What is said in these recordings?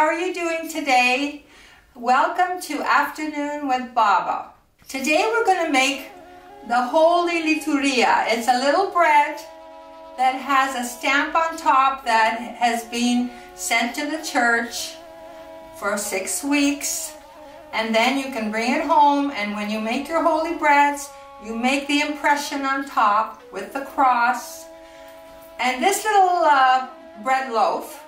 how are you doing today? Welcome to Afternoon with Baba. Today we're going to make the Holy Lituria. It's a little bread that has a stamp on top that has been sent to the church for 6 weeks. And then you can bring it home, and when you make your holy breads, you make the impression on top with the cross. And this little bread loaf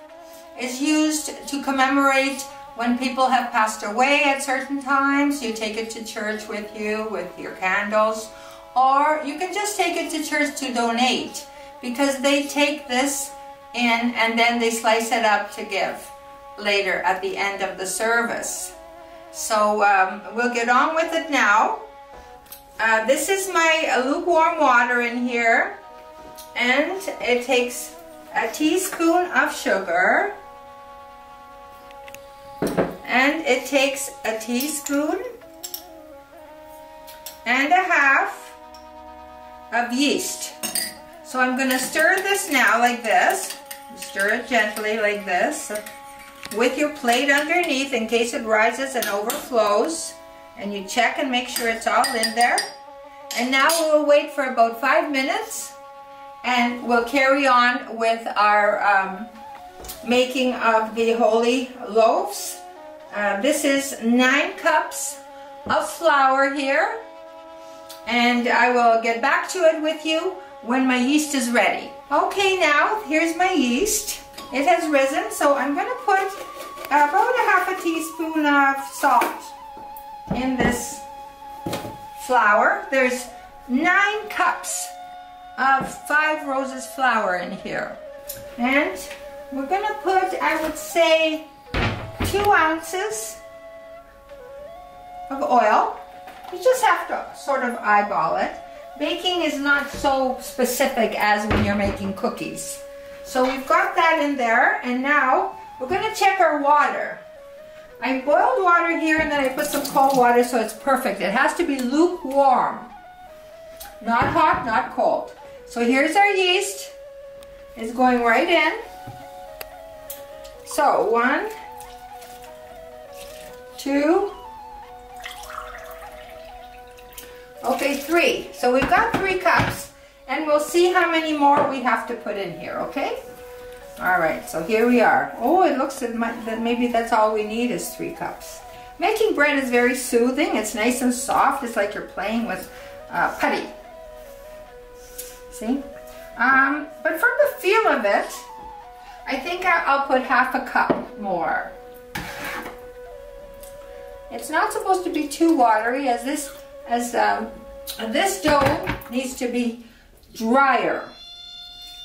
is used to commemorate when people have passed away at certain times. You take it to church with you with your candles, or you can just take it to church to donate, because they take this in and then they slice it up to give later at the end of the service. So we'll get on with it now. This is my lukewarm water in here, and it takes a teaspoon of sugar, and it takes a teaspoon and a half of yeast. So I'm going to stir this now like this. Stir it gently like this with your plate underneath in case it rises and overflows, and you check and make sure it's all in there. And now we'll wait for about 5 minutes, and we'll carry on with our making of the holy loaves. This is 9 cups of flour here, and I will get back to it with you when my yeast is ready. Okay, now here's my yeast. It has risen, so I'm going to put about a half a teaspoon of salt in this flour. There's 9 cups of 5 roses flour in here, and we're going to put, I would say, 2 ounces of oil. You just have to sort of eyeball it. Baking is not so specific as when you're making cookies. So we've got that in there, and now we're going to check our water. I boiled water here, and then I put some cold water, so it's perfect. It has to be lukewarm. Not hot, not cold. So here's our yeast. It's going right in. So 1, 2, okay, 3. So we've got 3 cups, and we'll see how many more we have to put in here, okay? All right, so here we are. Oh, it looks that maybe that's all we need is 3 cups. Making bread is very soothing. It's nice and soft. It's like you're playing with putty. See? But from the feel of it, I think I'll put half a cup more. It's not supposed to be too watery, as this dough needs to be drier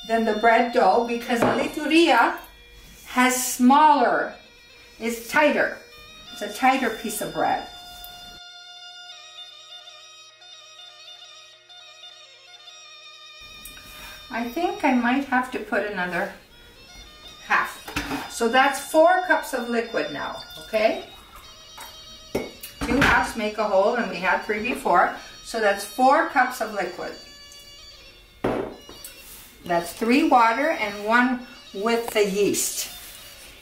than the bread dough, because the Lituria is tighter. It's a tighter piece of bread. I think I might have to put another half. So that's 4 cups of liquid now, okay? 2 halves make a whole, and we had 3 before, so that's 4 cups of liquid. That's 3 water and 1 with the yeast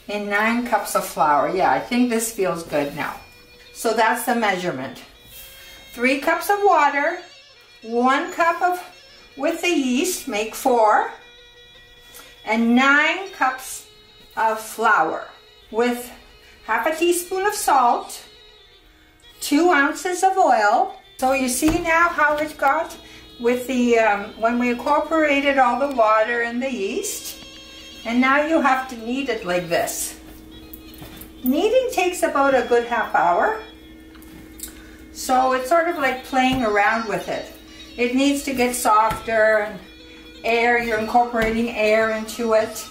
in 9 cups of flour. Yeah, I think this feels good now. So that's the measurement. 3 cups of water, 1 cup with the yeast, make 4, and 9 cups of flour with half a teaspoon of salt, 2 ounces of oil. So you see now how it got with the, when we incorporated all the water and the yeast. And now you have to knead it like this. Kneading takes about a good half hour. So it's sort of like playing around with it. It needs to get softer, and you're incorporating air into it.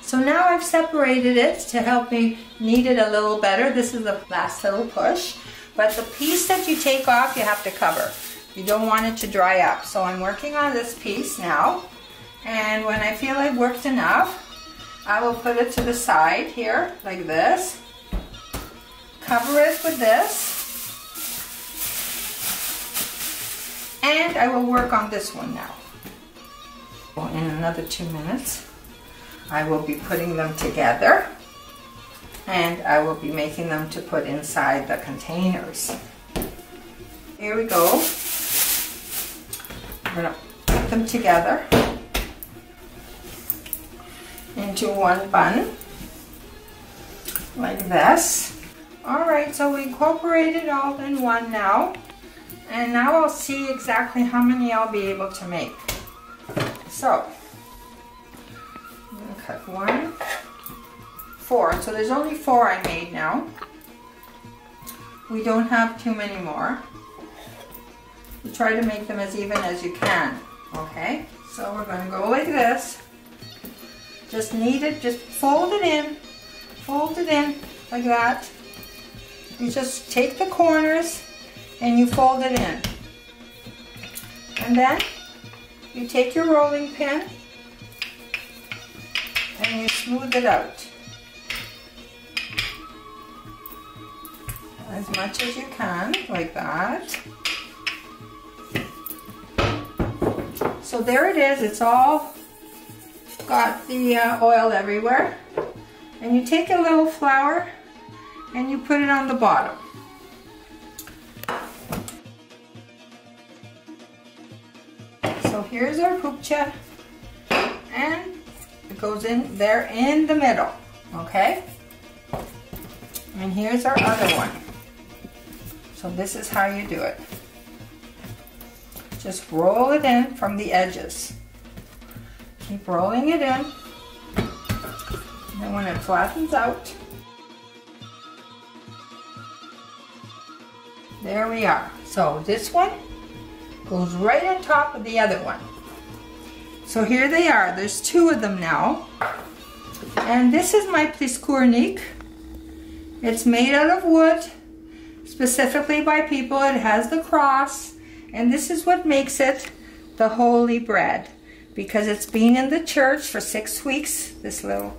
So now I've separated it to help me knead it a little better. This is the last little push. But the piece that you take off, you have to cover. You don't want it to dry up. So I'm working on this piece now. And when I feel I've worked enough, I will put it to the side here, like this. Cover it with this. And I will work on this one now. In another 2 minutes, I will be putting them together. and I will be making them to put inside the containers. Here we go. I'm going to put them together into one bun like this. Alright, so we incorporated all in one now, and now I'll see exactly how many I'll be able to make. So I'm going to cut 1, 4, so there's only 4 I made now. We don't have too many more. You try to make them as even as you can, okay? So we're going to go like this. Just knead it, just fold it in like that. You just take the corners and you fold it in. And then you take your rolling pin and you smooth it out as much as you can, like that. So there it is, it's all got the oil everywhere. And you take a little flour and you put it on the bottom. So here's our pupcha, and it goes in there in the middle, okay? And here's our other one. So this is how you do it. Just roll it in from the edges. Keep rolling it in. And when it flattens out, there we are. So this one goes right on top of the other one. So here they are. There's 2 of them now. And this is my pliskurnik. It's made out of wood, specifically by people. It has the cross. And this is what makes it the holy bread, because it's been in the church for 6 weeks. This little,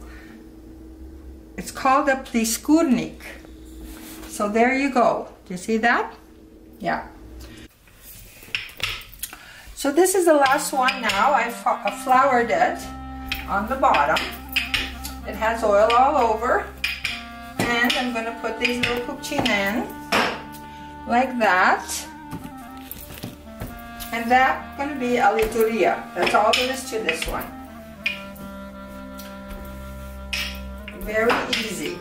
it's called a pliskurnik. So there you go. Do you see that? Yeah. So this is the last one now. I floured it on the bottom. It has oil all over. And I'm going to put these little pupchin in like that. And that's going to be a lituria. That's all there is to this one. Very easy.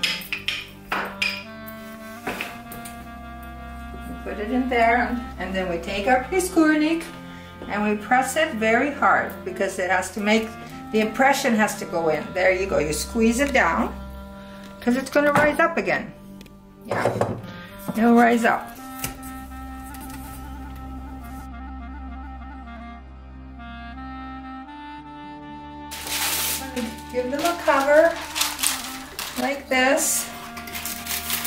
We put it in there, and then we take our pliskurnik and we press it very hard, because it has to make, the impression has to go in. There you go. You squeeze it down, because it's going to rise up again. Yeah, it'll rise up. Give them a cover like this,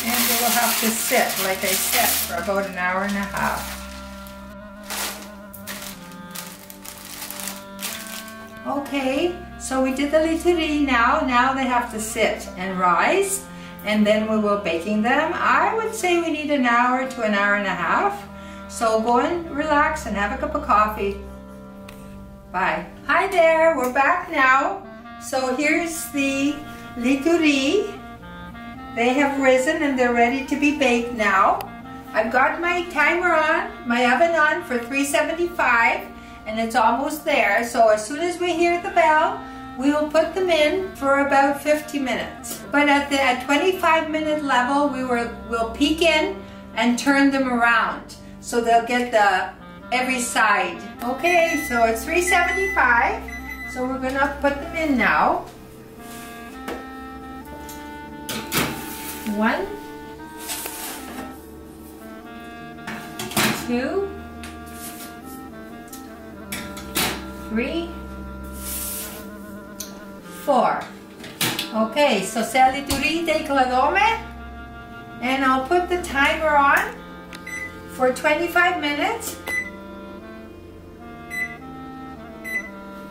and they will have to sit, like I said, for about an hour and a half. Okay, so we did the lituria now. Now they have to sit and rise, and then we will baking them. I would say we need an hour to an hour and a half. So go and relax and have a cup of coffee. Bye. Hi there, we're back now. So here's the lituria. They have risen and they're ready to be baked now. I've got my timer on, my oven on for 375, and it's almost there. So as soon as we hear the bell, we will put them in for about 50 minutes. But at the 25-minute level, we'll peek in and turn them around, so they'll get every side. Okay, so it's 375. So we're gonna put them in now. 1, 2, 3, 4. Okay, so sa lituria kladome, and I'll put the timer on for 25 minutes.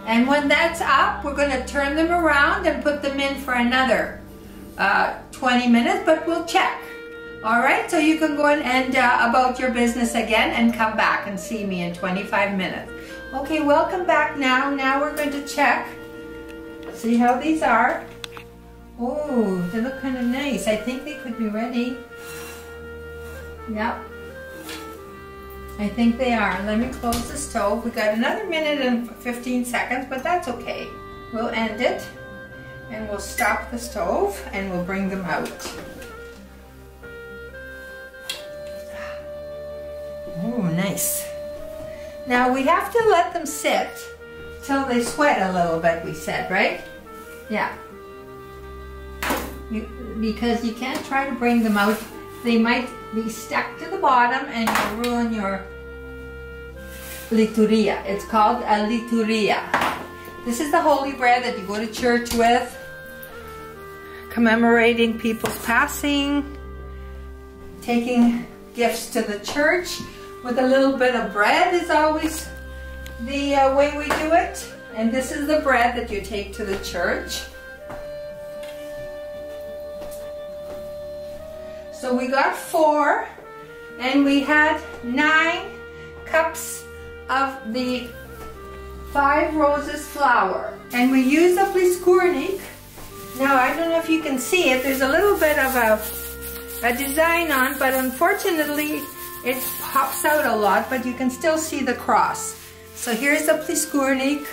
And when that's up, we're going to turn them around and put them in for another 20 minutes, but we'll check. All right, so you can go in and about your business again and come back and see me in 25 minutes. Okay, welcome back now. Now we're going to check, see how these are. Oh, they look kind of nice. I think they could be ready. Yep. I think they are. Let me close the stove. We got another minute and 15 seconds, but that's okay. We'll end it and we'll stop the stove and we'll bring them out. Oh, nice. Now we have to let them sit till they sweat a little bit, we said, right? Yeah. Because you can't try to bring them out. They might be stuck to the bottom and you'll ruin your Lituria. It's called a Lituria. This is the holy bread that you go to church with, commemorating people's passing, taking gifts to the church with a little bit of bread is always the way we do it. And this is the bread that you take to the church. So we got 4 and we had 9 cups of the 5 roses flour. And we used the pliskurnik. Now I don't know if you can see it. There's a little bit of a design on, but unfortunately it pops out a lot, but you can still see the cross. So here's the pliskurnik,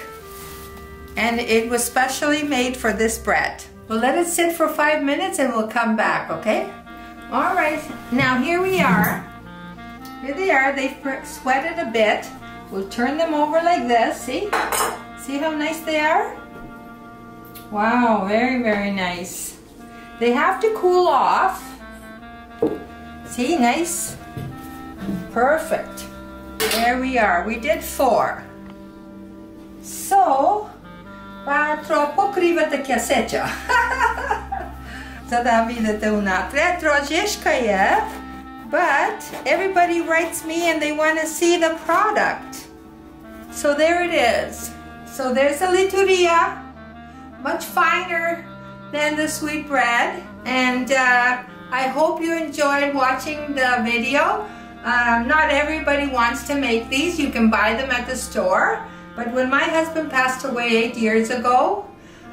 and it was specially made for this bread. We'll let it sit for 5 minutes and we'll come back, okay? All right, now here we are. Here they are. They've sweated a bit. We'll turn them over like this. See? See how nice they are? Wow, very, very nice. They have to cool off. See, nice. Perfect. There we are. We did 4. So, troppo krivate kiasecha. But everybody writes me and they want to see the product. So there it is. So there's the Lituria, much finer than the sweet bread. And I hope you enjoyed watching the video. Not everybody wants to make these. You can buy them at the store. But when my husband passed away 8 years ago,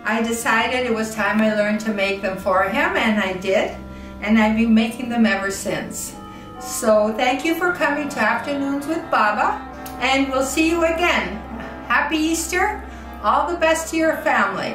I decided it was time I learned to make them for him, and I did. And I've been making them ever since. So thank you for coming to Afternoons with Baba, and we'll see you again. Happy Easter. All the best to your family.